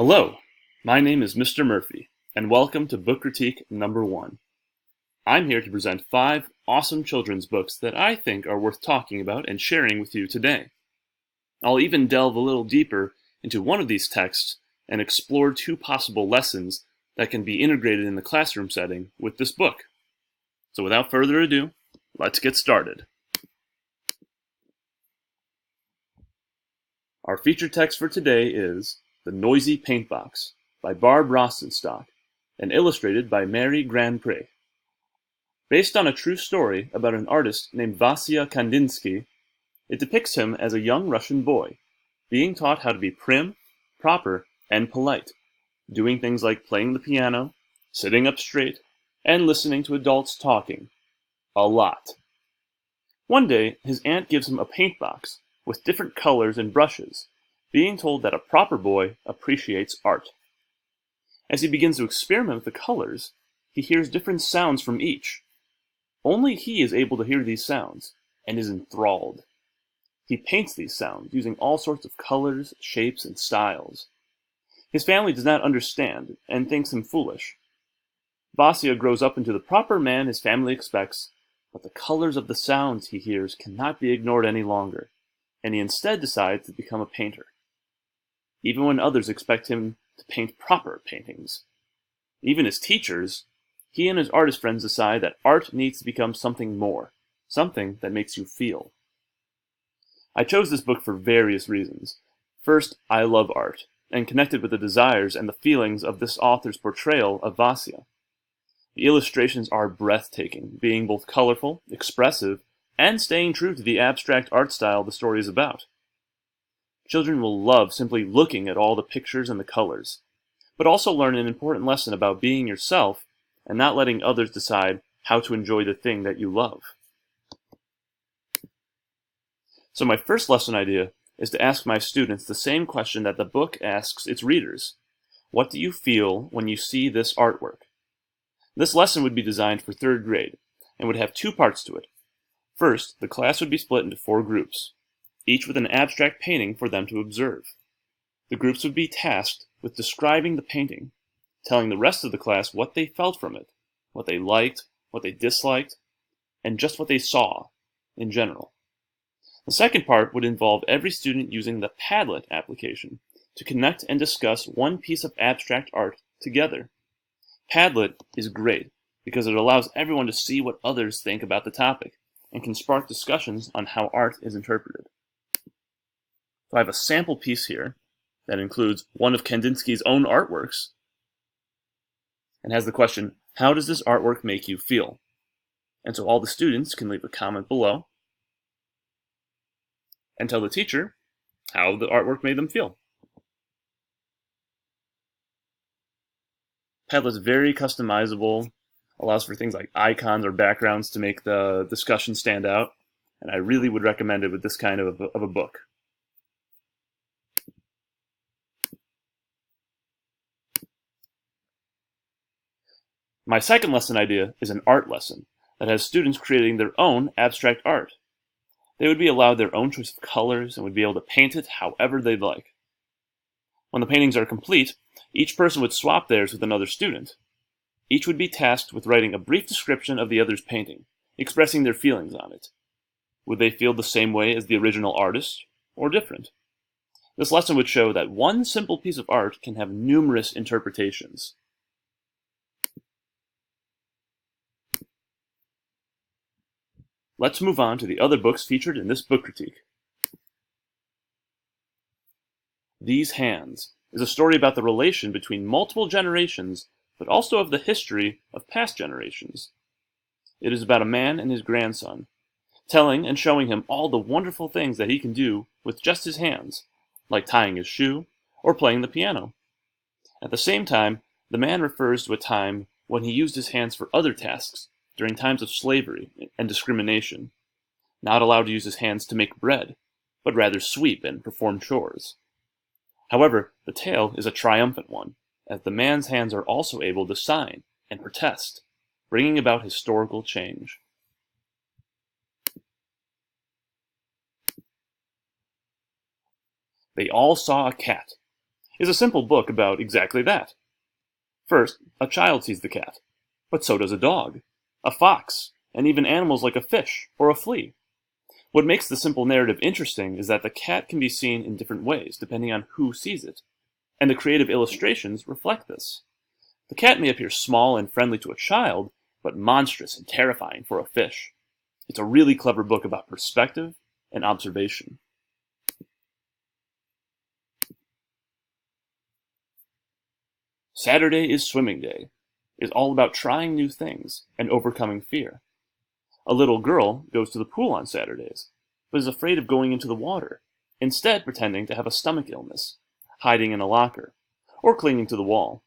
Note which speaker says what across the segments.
Speaker 1: Hello, my name is Mr. Murphy, and welcome to Book Critique number 1. I'm here to present 5 awesome children's books that I think are worth talking about and sharing with you today. I'll even delve a little deeper into one of these texts and explore 2 possible lessons that can be integrated in the classroom setting with this book. So without further ado, let's get started. Our feature text for today is The Noisy Paint Box by Barb Rosenstock and illustrated by Mary Grandpré. Based on a true story about an artist named Vasya Kandinsky, it depicts him as a young Russian boy, being taught how to be prim, proper, and polite, doing things like playing the piano, sitting up straight, and listening to adults talking. A lot. One day, his aunt gives him a paint box with different colors and brushes, being told that a proper boy appreciates art. As he begins to experiment with the colors, he hears different sounds from each. Only he is able to hear these sounds, and is enthralled. He paints these sounds using all sorts of colors, shapes, and styles. His family does not understand, and thinks him foolish. Vasya grows up into the proper man his family expects, but the colors of the sounds he hears cannot be ignored any longer, and he instead decides to become a painter. Even when others expect him to paint proper paintings. Even his teachers, he and his artist friends decide that art needs to become something more, something that makes you feel. I chose this book for various reasons. First, I love art, and connected with the desires and the feelings of this author's portrayal of Vasya. The illustrations are breathtaking, being both colorful, expressive, and staying true to the abstract art style the story is about. Children will love simply looking at all the pictures and the colors, but also learn an important lesson about being yourself and not letting others decide how to enjoy the thing that you love. So my first lesson idea is to ask my students the same question that the book asks its readers. What do you feel when you see this artwork? This lesson would be designed for 3rd grade and would have 2 parts to it. First, the class would be split into 4 groups, each with an abstract painting for them to observe. The groups would be tasked with describing the painting, telling the rest of the class what they felt from it, what they liked, what they disliked, and just what they saw in general. The second part would involve every student using the Padlet application to connect and discuss one piece of abstract art together. Padlet is great because it allows everyone to see what others think about the topic and can spark discussions on how art is interpreted. So I have a sample piece here that includes one of Kandinsky's own artworks and has the question, how does this artwork make you feel? And so all the students can leave a comment below and tell the teacher how the artwork made them feel. Padlet's very customizable, allows for things like icons or backgrounds to make the discussion stand out, and I really would recommend it with this kind of a book. My second lesson idea is an art lesson that has students creating their own abstract art. They would be allowed their own choice of colors and would be able to paint it however they'd like. When the paintings are complete, each person would swap theirs with another student. Each would be tasked with writing a brief description of the other's painting, expressing their feelings on it. Would they feel the same way as the original artist, or different? This lesson would show that one simple piece of art can have numerous interpretations. Let's move on to the other books featured in this book critique. These Hands is a story about the relation between multiple generations, but also of the history of past generations. It is about a man and his grandson, telling and showing him all the wonderful things that he can do with just his hands, like tying his shoe or playing the piano. At the same time, the man refers to a time when he used his hands for other tasks during times of slavery and discrimination, not allowed to use his hands to make bread, but rather sweep and perform chores. However, the tale is a triumphant one, as the man's hands are also able to sign and protest, bringing about historical change. They all saw a cat, is a simple book about exactly that. First, a child sees the cat, but so does a dog, a fox, and even animals like a fish or a flea. What makes the simple narrative interesting is that the cat can be seen in different ways depending on who sees it, and the creative illustrations reflect this. The cat may appear small and friendly to a child, but monstrous and terrifying for a fish. It's a really clever book about perspective and observation. Saturday is Swimming Day is all about trying new things and overcoming fear. A little girl goes to the pool on Saturdays, but is afraid of going into the water, instead pretending to have a stomach illness, hiding in a locker, or clinging to the wall.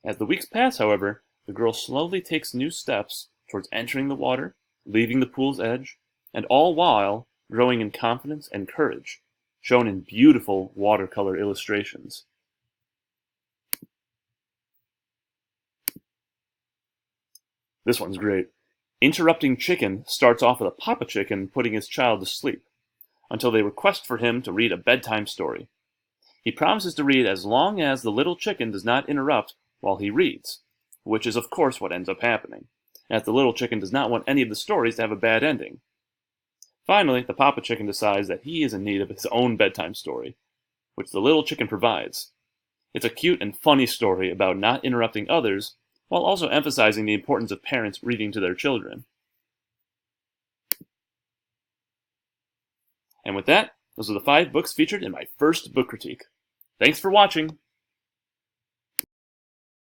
Speaker 1: As the weeks pass, however, the girl slowly takes new steps towards entering the water, leaving the pool's edge, and all while growing in confidence and courage, shown in beautiful watercolor illustrations. This one's great. Interrupting Chicken starts off with a papa chicken putting his child to sleep, until they request for him to read a bedtime story. He promises to read as long as the little chicken does not interrupt while he reads, which is of course what ends up happening, as the little chicken does not want any of the stories to have a bad ending. Finally, the papa chicken decides that he is in need of his own bedtime story, which the little chicken provides. It's a cute and funny story about not interrupting others, while also emphasizing the importance of parents reading to their children. And with that, those are the 5 books featured in my first book critique. Thanks for watching!